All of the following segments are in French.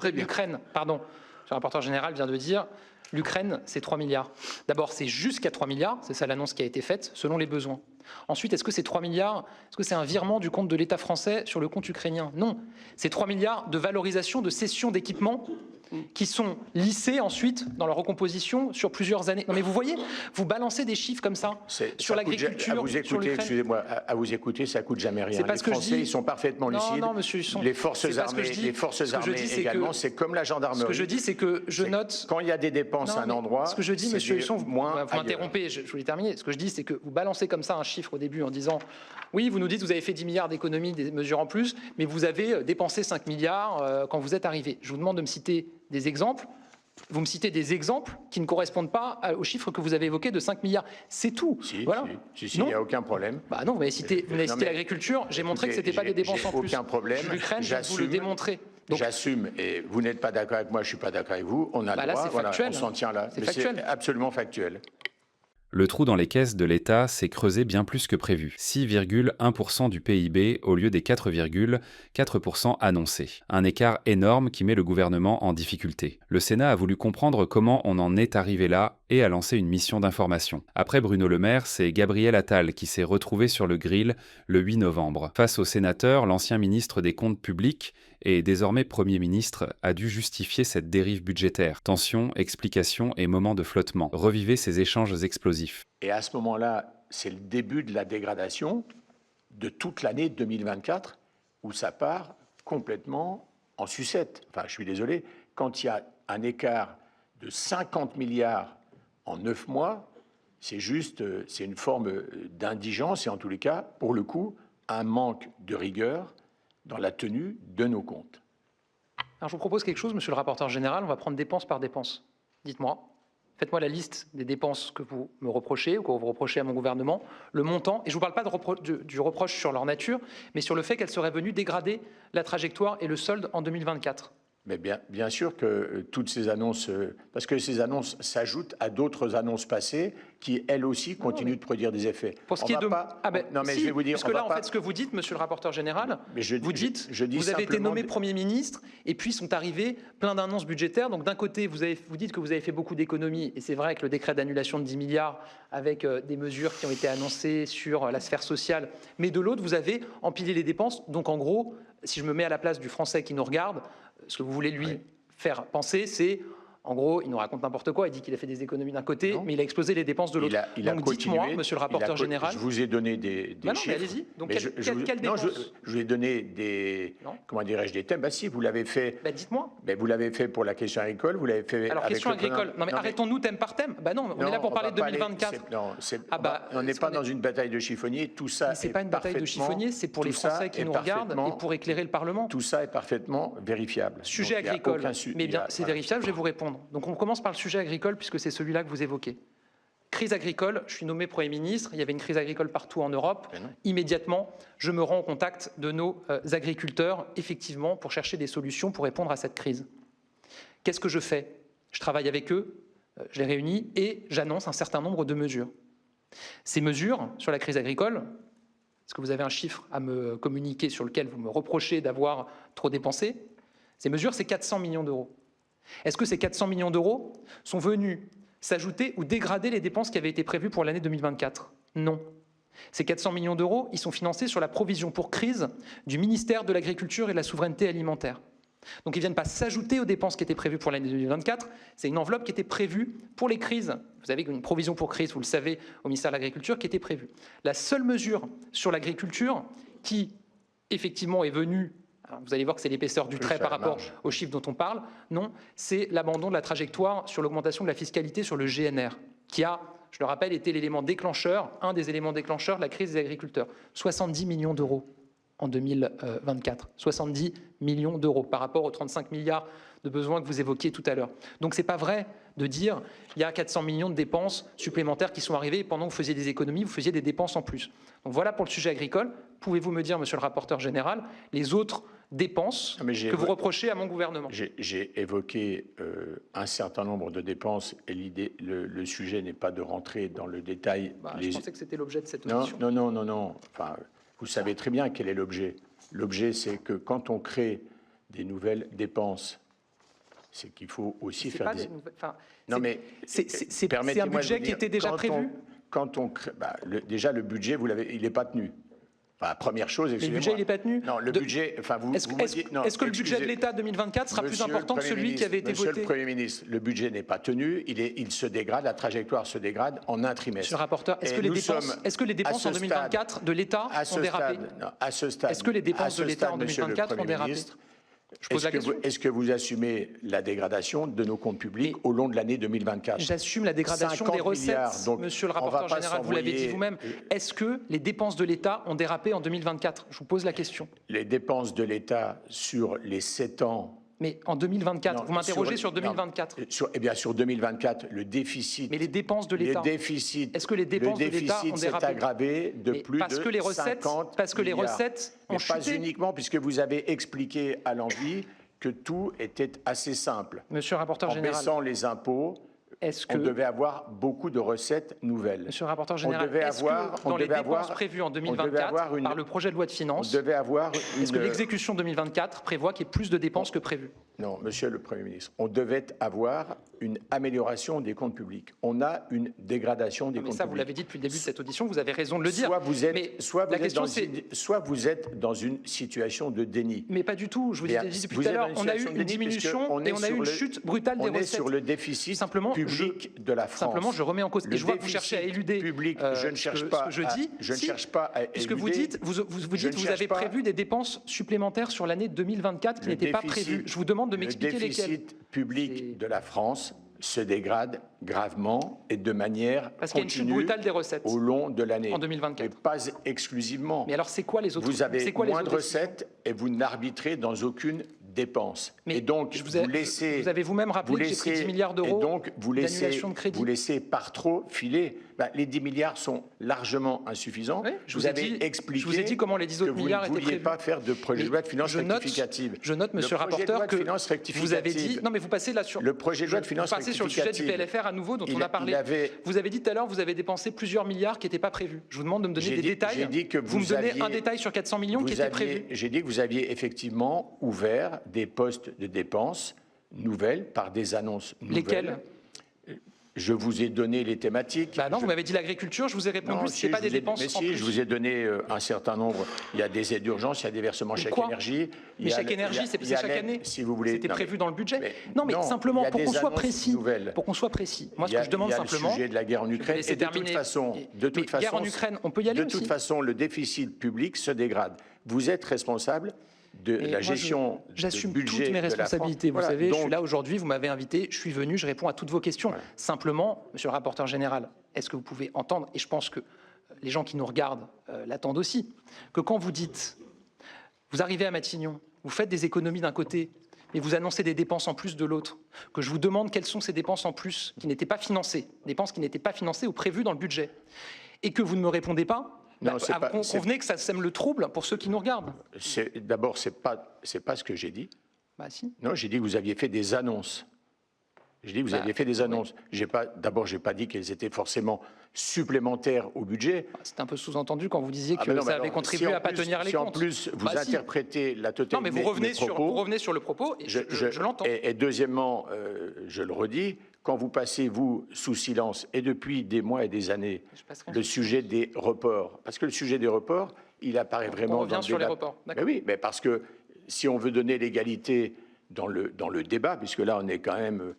Très bien. L'Ukraine, pardon, le rapporteur général vient de dire, l'Ukraine, c'est 3 milliards. D'abord, c'est jusqu'à 3 milliards, c'est ça l'annonce qui a été faite, selon les besoins. Ensuite, est-ce que c'est 3 milliards, est-ce que c'est un virement du compte de l'État français sur le compte ukrainien? Non, c'est 3 milliards de valorisation, de cession d'équipements qui sont lissés ensuite dans leur recomposition sur plusieurs années. Non mais vous voyez, vous balancez des chiffres comme ça sur l'agriculture, sur l'Ukraine. Excusez-moi, à vous écouter, ça coûte jamais rien. Les Français, ils sont parfaitement lucides. Non, monsieur Husson, les forces armées également, c'est comme la gendarmerie. Ce que je dis, c'est que je note... Quand il y a des dépenses à un endroit, ce que je dis, monsieur Husson, vous m'interrompez, je voulais terminer. Ce que je dis, c'est que vous balancez comme ça un chiffre au début en disant, oui, vous nous dites, vous avez fait 10 milliards d'économies, des mesures en plus, mais vous avez dépensé 5 milliards quand vous êtes arrivé. Je vous demande de me citer des exemples. Vous me citez des exemples qui ne correspondent pas aux chiffres que vous avez évoqués de 5 milliards. C'est tout. Si, voilà. il n'y a aucun problème. Bah non, vous m'avez cité l'agriculture. J'ai montré que ce n'était pas des dépenses en plus. Aucun problème. L'Ukraine, je vous le démontrer. J'assume, et vous n'êtes pas d'accord avec moi, je ne suis pas d'accord avec vous. On a le droit, voilà, on s'en tient là. C'est absolument factuel. Le trou dans les caisses de l'État s'est creusé bien plus que prévu, 6,1% du PIB au lieu des 4,4% annoncés. Un écart énorme qui met le gouvernement en difficulté. Le Sénat a voulu comprendre comment on en est arrivé là et a lancé une mission d'information. Après Bruno Le Maire, c'est Gabriel Attal qui s'est retrouvé sur le grill le 8 novembre. Face aux sénateurs, l'ancien ministre des Comptes publics et désormais Premier ministre a dû justifier cette dérive budgétaire. Tensions, explications et moments de flottement. Revivez ces échanges explosifs. Et à ce moment-là, c'est le début de la dégradation de toute l'année 2024 où ça part complètement en sucette. Enfin, je suis désolé, quand il y a un écart de 50 milliards en 9 mois, c'est juste, c'est une forme d'indigence et en tous les cas, pour le coup, un manque de rigueur dans la tenue de nos comptes. Alors je vous propose quelque chose, monsieur le rapporteur général, on va prendre dépense par dépense. Dites-moi, faites-moi la liste des dépenses que vous me reprochez ou que vous reprochez à mon gouvernement, le montant, et je ne vous parle pas du reproche sur leur nature, mais sur le fait qu'elles seraient venues dégrader la trajectoire et le solde en 2024. Mais bien sûr que toutes ces annonces, parce que ces annonces s'ajoutent à d'autres annonces passées qui, elles aussi, continuent de produire des effets. Pour ce qui est de... non, mais je vais vous dire... Parce que là, en fait, ce que vous dites, monsieur le rapporteur général, vous dites, vous avez été nommé Premier ministre, et puis sont arrivés plein d'annonces budgétaires. Donc d'un côté, vous dites que vous avez fait beaucoup d'économies, et c'est vrai que le décret d'annulation de 10 milliards, avec des mesures qui ont été annoncées sur la sphère sociale, mais de l'autre, vous avez empilé les dépenses. Donc en gros, si je me mets à la place du Français qui nous regarde, ce que vous voulez lui faire penser, c'est, en gros, il nous raconte n'importe quoi, il dit qu'il a fait des économies d'un côté, mais il a explosé les dépenses de l'autre. Donc dites-moi, monsieur le rapporteur général... Je vous ai donné des chiffres. Allez-y. Donc quelle dépense? Je vous ai donné des... Comment dirais-je, des thèmes. Bah si, vous l'avez fait... Bah dites-moi. Vous l'avez fait pour la question agricole, vous l'avez fait... Alors, question agricole. Non mais arrêtons-nous thème par thème. Bah non, on est là pour parler de 2024. On n'est pas dans une bataille de chiffonnier, tout ça... C'est pas une bataille de chiffonnier, c'est pour les Français qui nous regardent et pour éclairer le Parlement. Tout ça est parfaitement vérifiable. Sujet agricole. Mais bien, c'est vérifiable, je vais vous répondre. Donc on commence par le sujet agricole, puisque c'est celui-là que vous évoquez. Crise agricole, je suis nommé Premier ministre, il y avait une crise agricole partout en Europe. Immédiatement, je me rends au contact de nos agriculteurs, effectivement, pour chercher des solutions pour répondre à cette crise. Qu'est-ce que je fais? Je travaille avec eux, je les réunis et j'annonce un certain nombre de mesures. Ces mesures sur la crise agricole, est-ce que vous avez un chiffre à me communiquer sur lequel vous me reprochez d'avoir trop dépensé? Ces mesures, c'est 400 millions d'euros. Est-ce que ces 400 millions d'euros sont venus s'ajouter ou dégrader les dépenses qui avaient été prévues pour l'année 2024? Non. Ces 400 millions d'euros, ils sont financés sur la provision pour crise du ministère de l'Agriculture et de la Souveraineté alimentaire. Donc ils ne viennent pas s'ajouter aux dépenses qui étaient prévues pour l'année 2024, c'est une enveloppe qui était prévue pour les crises. Vous avez une provision pour crise, vous le savez, au ministère de l'Agriculture qui était prévue. La seule mesure sur l'agriculture qui, effectivement, est venue... Alors vous allez voir que c'est l'épaisseur du trait par rapport aux chiffres dont on parle. Non, c'est l'abandon de la trajectoire sur l'augmentation de la fiscalité sur le GNR, qui a, je le rappelle, été l'élément déclencheur, un des éléments déclencheurs de la crise des agriculteurs. 70 millions d'euros en 2024. 70 millions d'euros par rapport aux 35 milliards de besoins que vous évoquiez tout à l'heure. Donc c'est pas vrai de dire il y a 400 millions de dépenses supplémentaires qui sont arrivées et pendant que vous faisiez des économies, vous faisiez des dépenses en plus. Donc voilà pour le sujet agricole. Pouvez-vous me dire, monsieur le rapporteur général, les autres dépenses que vous reprochez à mon gouvernement? J'ai évoqué un certain nombre de dépenses et le sujet n'est pas de rentrer dans le détail. Je pensais que c'était l'objet de cette audition. Non. Enfin, vous savez très bien quel est l'objet. L'objet, c'est que quand on crée des nouvelles dépenses c'est qu'il faut aussi C'est faire pas des... enfin, Non, mais c'est un budget qui était déjà prévu. Quand on crée, déjà le budget, vous l'avez, il n'est pas tenu. Enfin, première chose, excusez-moi. Le budget, il n'est pas tenu. Non, le budget. Enfin, Est-ce que le budget de l'État 2024 sera plus important que celui qui avait été voté? Monsieur le Premier ministre, le budget n'est pas tenu. Il se dégrade. La trajectoire se dégrade en un trimestre. Monsieur le rapporteur, est-ce que les dépenses en 2024 de l'État ont dérapé? À ce stade. Est-ce que les dépenses de l'État en 2024 ont dérapé? Est-ce que vous assumez la dégradation de nos comptes publics au long de l'année 2024? J'assume la dégradation des recettes, donc monsieur le rapporteur général, vous l'avez dit vous-même. Est-ce que les dépenses de l'État ont dérapé en 2024? Je vous pose la question. Les dépenses de l'État sur les 7 ans... Mais en 2024, vous m'interrogez sur 2024. Eh bien, sur 2024, le déficit... Mais les dépenses de l'État... Est-ce que les dépenses de l'État ont dérapé? s'est aggravé de plus de 50 milliards. Parce que les recettes ont chuté. Pas uniquement, puisque vous avez expliqué à l'envi que tout était assez simple. Monsieur le rapporteur général... En baissant les impôts, on devait avoir beaucoup de recettes nouvelles. Monsieur le rapporteur général, est-ce que dans les dépenses prévues en 2024 par le projet de loi de finances, est-ce que l'exécution 2024 prévoit qu'il y ait plus de dépenses que prévu? Non, monsieur le Premier ministre, on devait avoir une amélioration des comptes publics. On a une dégradation des comptes publics. Mais ça, vous l'avez dit depuis le début de cette audition, vous avez raison de le dire. Soit vous êtes dans une situation de déni. Mais pas du tout, je vous ai dit depuis tout à l'heure, on a eu une diminution et on a eu une chute brutale des recettes. On est sur le déficit public de la France. Simplement, je remets en cause. Et je vois que vous cherchez à éluder public, je ne cherche pas à éluder. Ce que vous dites, vous avez prévu des dépenses supplémentaires sur l'année 2024 qui n'étaient pas prévues. Je vous demande de m'expliquer lesquelles. Le déficit public de la France se dégrade gravement et de manière parce qu'il y a une chute brutale des recettes au long de l'année. En 2024. Mais pas exclusivement. Mais alors, c'est quoi les autres? Vous avez moins de recettes et vous n'arbitrez dans aucune dépense. Mais et donc, vous avez vous-même rappelé que j'ai pris 10 milliards d'euros d'annulation de crédit. Vous laissez par trop filer. Les 10 milliards sont largement insuffisants. Oui, je vous ai dit comment les 10 autres milliards étaient prévus. Vous ne vouliez pas faire de projet de loi de finances rectificative. Je note, monsieur le rapporteur, que vous avez dit... Non, mais vous passez là sur... Le projet de loi de finances rectificative... Vous passez sur le sujet du PLFR à nouveau, dont on a parlé. Vous avez dit tout à l'heure, vous avez dépensé plusieurs milliards qui n'étaient pas prévus. Je vous demande de me donner des détails. J'ai dit que vous me donnez un détail sur 400 millions qui était prévu. J'ai dit que vous aviez effectivement ouvert des postes de dépenses nouvelles par des annonces nouvelles. Lesquelles? Je vous ai donné les thématiques. Non, vous m'avez dit l'agriculture, je vous ai répondu, ce n'est pas des dépenses en plus. Mais si, je vous ai donné un certain nombre. Il y a des aides d'urgence, il y a des versements chèque énergie. Mais chèque énergie, c'est chaque année. Si vous voulez. C'était prévu dans le budget. Non, mais simplement, pour qu'on soit précis. Moi, ce que je demande simplement... Il y a le sujet de la guerre en Ukraine. Et de toute façon, guerre en Ukraine, on peut y aller aussi. De toute façon, le déficit public se dégrade. Vous êtes responsable de la gestion du budget. J'assume toutes mes responsabilités. Vous savez, je suis là aujourd'hui, vous m'avez invité, je suis venu, je réponds à toutes vos questions. Voilà. Simplement, monsieur le rapporteur général, est-ce que vous pouvez entendre, et je pense que les gens qui nous regardent l'attendent aussi, que quand vous dites, vous arrivez à Matignon, vous faites des économies d'un côté, mais vous annoncez des dépenses en plus de l'autre, que je vous demande quelles sont ces dépenses en plus qui n'étaient pas financées, dépenses qui n'étaient pas financées ou prévues dans le budget, et que vous ne me répondez pas, convenez que ça sème le trouble pour ceux qui nous regardent. D'abord, c'est pas ce que j'ai dit. Si. Non, j'ai dit que vous aviez fait des annonces. J'ai dit que vous aviez fait des annonces. D'abord, je n'ai pas dit qu'elles étaient forcément supplémentaires au budget. C'est un peu sous-entendu quand vous disiez que ça avait contribué à ne pas tenir les comptes. Si en plus, vous interprétez la totalité de mes propos... vous revenez sur le propos, et je l'entends. Et deuxièmement, je le redis, quand vous passez, vous, sous silence, et depuis des mois et des années, le sujet des reports, parce que le sujet des reports, il apparaît vraiment... On revient sur les reports, d'accord. Oui, mais parce que si on veut donner l'égalité dans le débat, puisque là, on est quand même...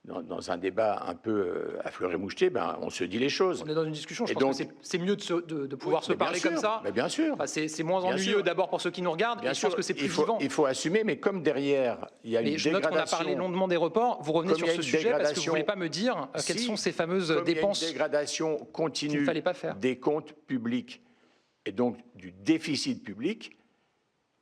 Dans un débat un peu à fleur et moucheté, on se dit les choses. On est dans une discussion, je pense que c'est mieux de pouvoir se parler comme ça. Mais bien sûr. C'est moins ennuyeux d'abord pour ceux qui nous regardent, et je pense que c'est plus vivant. Il faut assumer, mais comme derrière, il y a une dégradation... Je note qu'on a parlé longuement des reports, vous revenez sur ce sujet parce que vous ne voulez pas me dire quelles sont ces fameuses dépenses... Il y a une dégradation continue des comptes publics, et donc du déficit public,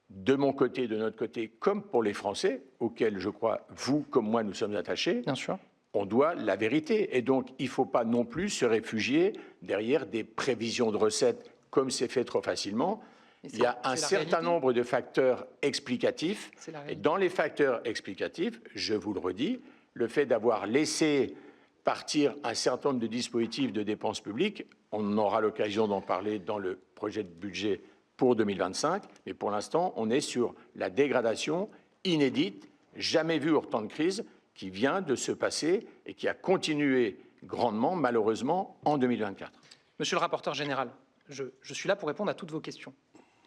de mon côté, de notre côté, comme pour les Français, auxquels je crois, vous comme moi, nous sommes attachés, bien sûr, on doit la vérité. Et donc, il ne faut pas non plus se réfugier derrière des prévisions de recettes, comme c'est fait trop facilement. Il y a un certain nombre de facteurs explicatifs. Et dans les facteurs explicatifs, je vous le redis, le fait d'avoir laissé partir un certain nombre de dispositifs de dépenses publiques, on aura l'occasion d'en parler dans le projet de budget pour 2025, mais pour l'instant, on est sur la dégradation inédite, jamais vue au temps de crise, qui vient de se passer et qui a continué grandement, malheureusement, en 2024. Monsieur le rapporteur général, je suis là pour répondre à toutes vos questions.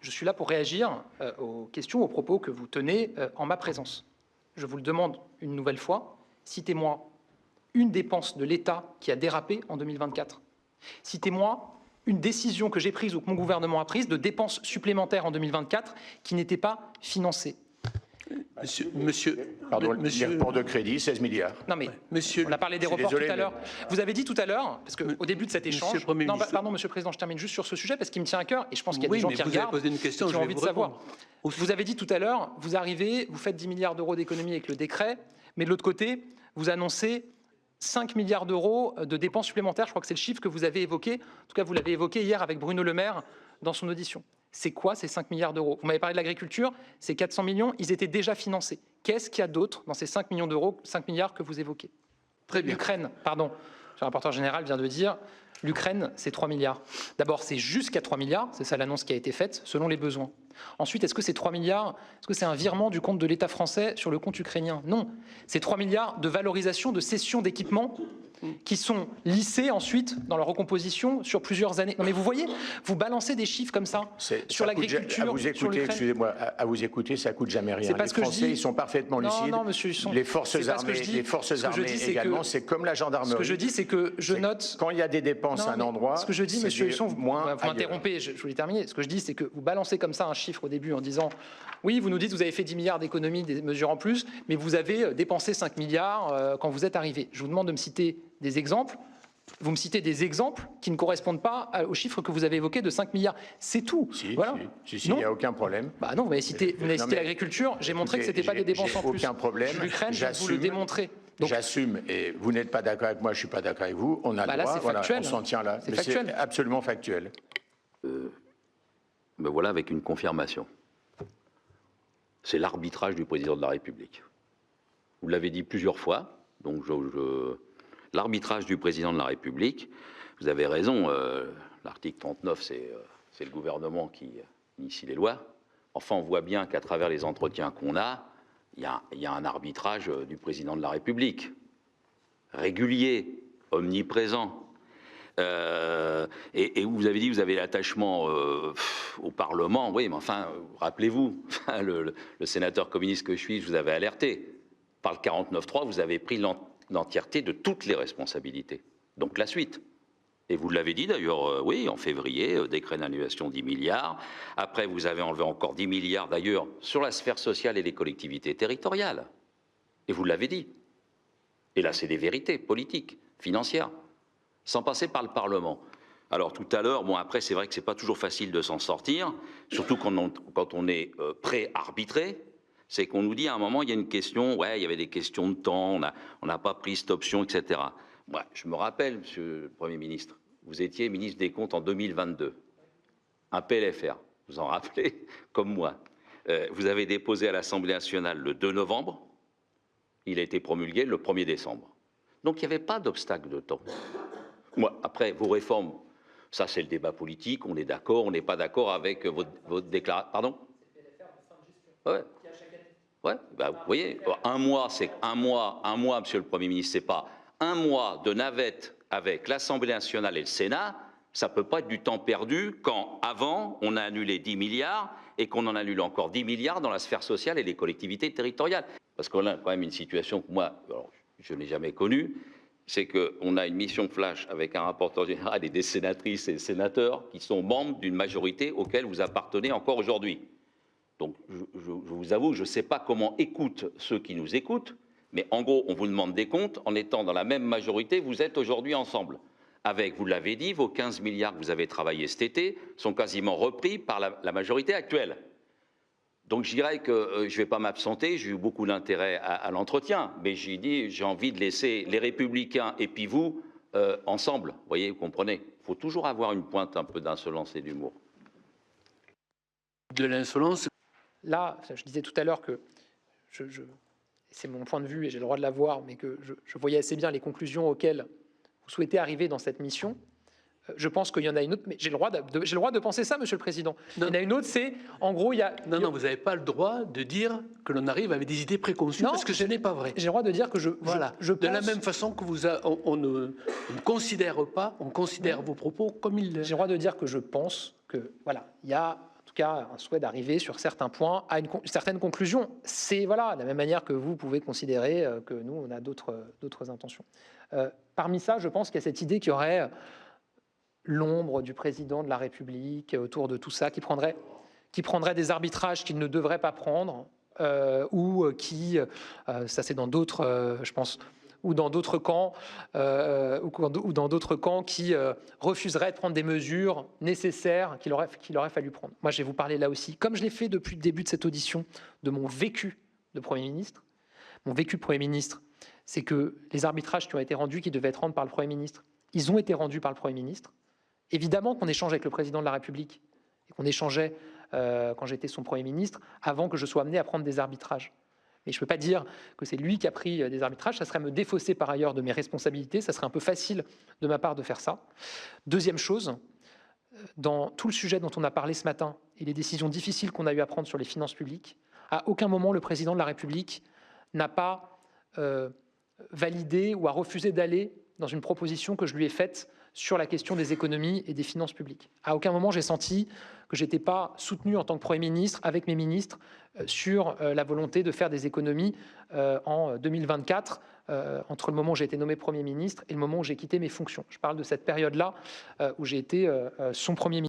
Je suis là pour réagir aux questions, aux propos que vous tenez en ma présence. Je vous le demande une nouvelle fois, citez-moi une dépense de l'État qui a dérapé en 2024. Citez-moi une décision que j'ai prise ou que mon gouvernement a prise de dépenses supplémentaires en 2024 qui n'étaient pas financées. Pardon, les reports de crédit, 16 milliards. Non mais, on a parlé des reports tout à l'heure. Vous avez dit tout à l'heure, parce qu'au début de cet échange... Non, pardon, Monsieur le Président, je termine juste sur ce sujet parce qu'il me tient à cœur et je pense qu'il y a des gens qui regardent et qui ont envie de savoir. Vous avez dit tout à l'heure, vous arrivez, vous faites 10 milliards d'euros d'économie avec le décret, mais de l'autre côté, vous annoncez 5 milliards d'euros de dépenses supplémentaires. Je crois que c'est le chiffre que vous avez évoqué. En tout cas, vous l'avez évoqué hier avec Bruno Le Maire dans son audition. C'est quoi ces 5 milliards d'euros? Vous m'avez parlé de l'agriculture, ces 400 millions, ils étaient déjà financés. Qu'est-ce qu'il y a d'autre dans ces 5 millions d'euros, 5 milliards que vous évoquez? Très bien. L'Ukraine, pardon, le rapporteur général vient de dire, l'Ukraine, c'est 3 milliards. D'abord, c'est jusqu'à 3 milliards, c'est ça l'annonce qui a été faite, selon les besoins. Ensuite, est-ce que c'est 3 milliards, est-ce que c'est un virement du compte de l'État français sur le compte ukrainien? Non, c'est 3 milliards de valorisation, de cession d'équipements qui sont lissés ensuite dans leur recomposition sur plusieurs années. Non mais vous voyez, vous balancez des chiffres comme ça sur l'agriculture, à vous écouter, excusez-moi, à vous écouter, ça coûte jamais rien. Les Français, ils sont parfaitement lucides. Non, monsieur Husson, les forces armées également, c'est comme la gendarmerie. Ce que je dis, c'est que je note... Quand il y a des dépenses à un endroit... Ce que je dis, monsieur Husson, vous m'interrompez, je voulais terminer. Ce que je dis, c'est que vous balancez comme ça un chiffre au début en disant « Oui, vous nous dites, vous avez fait 10 milliards d'économies, des mesures en plus, mais vous avez dépensé 5 milliards quand vous êtes arrivé. » Je vous demande de me citer des exemples. Vous me citez des exemples qui ne correspondent pas aux chiffres que vous avez évoqués de 5 milliards. C'est tout. Si, voilà. il n'y a aucun problème. Bah non, vous m'avez cité l'agriculture. J'ai montré que ce n'était pas des dépenses en plus. Aucun problème. L'Ukraine, je vais vous le démontrer. J'assume, et vous n'êtes pas d'accord avec moi, je ne suis pas d'accord avec vous. On a le droit, voilà, on s'en tient là. C'est absolument factuel. Ben voilà, avec une confirmation. C'est l'arbitrage du président de la République. Vous l'avez dit plusieurs fois, donc l'arbitrage du président de la République, vous avez raison, l'article 39, c'est le gouvernement qui initie les lois. Enfin, on voit bien qu'à travers les entretiens qu'on a, il y a un arbitrage du président de la République, régulier, omniprésent. Et vous avez dit, vous avez l'attachement au Parlement, oui, mais enfin, rappelez-vous, le sénateur communiste que je suis, je vous avais alerté. Par le 49.3, vous avez pris l'entièreté de toutes les responsabilités. Donc la suite. Et vous l'avez dit d'ailleurs, oui, en février, décret d'annulation 10 milliards. Après, vous avez enlevé encore 10 milliards d'ailleurs sur la sphère sociale et les collectivités territoriales. Et vous l'avez dit. Et là, c'est des vérités politiques, financières, sans passer par le Parlement. Alors tout à l'heure, bon après, c'est vrai que c'est pas toujours facile de s'en sortir, surtout quand on est prêt à arbitrer. C'est qu'on nous dit à un moment, il y a une question, ouais, il y avait des questions de temps, on n'a pas pris cette option, etc. Moi, je me rappelle, Monsieur le Premier ministre, vous étiez ministre des Comptes en 2022, un PLFR, vous en rappelez, comme moi. Vous avez déposé à l'Assemblée nationale le 2 novembre, il a été promulgué le 1er décembre. Donc il n'y avait pas d'obstacle de temps. Moi, après, vos réformes, ça c'est le débat politique, on est d'accord, on n'est pas d'accord avec votre déclaration. Pardon ? Ouais. Ouais, bah, vous voyez, un mois, Monsieur le Premier ministre, c'est pas un mois de navette avec l'Assemblée nationale et le Sénat, ça peut pas être du temps perdu quand, avant, on a annulé 10 milliards et qu'on en annule encore 10 milliards dans la sphère sociale et les collectivités territoriales. Parce qu'on a quand même une situation que moi, alors, je n'ai jamais connue, c'est qu'on a une mission flash avec un rapporteur général et des sénatrices et sénateurs qui sont membres d'une majorité auquel vous appartenez encore aujourd'hui. Donc, je vous avoue, je ne sais pas comment écoutent ceux qui nous écoutent, mais en gros, on vous demande des comptes. En étant dans la même majorité, vous êtes aujourd'hui ensemble. Avec, vous l'avez dit, vos 15 milliards que vous avez travaillés cet été sont quasiment repris par la majorité actuelle. Donc, je dirais que je ne vais pas m'absenter, j'ai eu beaucoup d'intérêt à l'entretien, mais j'ai dit, j'ai envie de laisser les Républicains et puis vous ensemble. Vous voyez, vous comprenez. Il faut toujours avoir une pointe un peu d'insolence et d'humour. De l'insolence. Là, je disais tout à l'heure que, c'est mon point de vue et j'ai le droit de l'avoir, mais que je voyais assez bien les conclusions auxquelles vous souhaitez arriver dans cette mission. Je pense qu'il y en a une autre, mais j'ai le droit de penser ça, Monsieur le Président. Il y en a une autre, c'est, en gros, il y a... Non, vous n'avez pas le droit de dire que l'on arrive avec des idées préconçues, parce que ce n'est pas vrai. J'ai le droit de dire que je pense... De la même façon que on ne considère pas, on considère vos propos comme ils... J'ai le droit de dire que je pense que, voilà, il y a en tout cas un souhait d'arriver sur certains points à une certaine conclusion. C'est, voilà, de la même manière que vous pouvez considérer que nous, on a d'autres intentions. Parmi ça, je pense qu'il y a cette idée qu'il y aurait l'ombre du président de la République autour de tout ça, qui prendrait des arbitrages qu'il ne devrait pas prendre, ou qui, ça c'est dans d'autres, je pense, ou dans d'autres camps, ou dans d'autres camps qui refuseraient de prendre des mesures nécessaires qu'il aurait fallu prendre. Moi, je vais vous parler là aussi, comme je l'ai fait depuis le début de cette audition, de mon vécu de Premier ministre. Mon vécu de Premier ministre, c'est que les arbitrages qui ont été rendus, qui devaient être rendus par le Premier ministre, ils ont été rendus par le Premier ministre. Évidemment qu'on échange avec le président de la République et qu'on échangeait quand j'étais son Premier ministre avant que je sois amené à prendre des arbitrages. Mais je ne peux pas dire que c'est lui qui a pris des arbitrages, ça serait me défausser par ailleurs de mes responsabilités, ça serait un peu facile de ma part de faire ça. Deuxième chose, dans tout le sujet dont on a parlé ce matin et les décisions difficiles qu'on a eu à prendre sur les finances publiques, à aucun moment le président de la République n'a pas validé ou a refusé d'aller dans une proposition que je lui ai faite sur la question des économies et des finances publiques. À aucun moment, j'ai senti que je n'étais pas soutenu en tant que Premier ministre avec mes ministres sur la volonté de faire des économies en 2024, entre le moment où j'ai été nommé Premier ministre et le moment où j'ai quitté mes fonctions. Je parle de cette période-là où j'ai été son Premier ministre.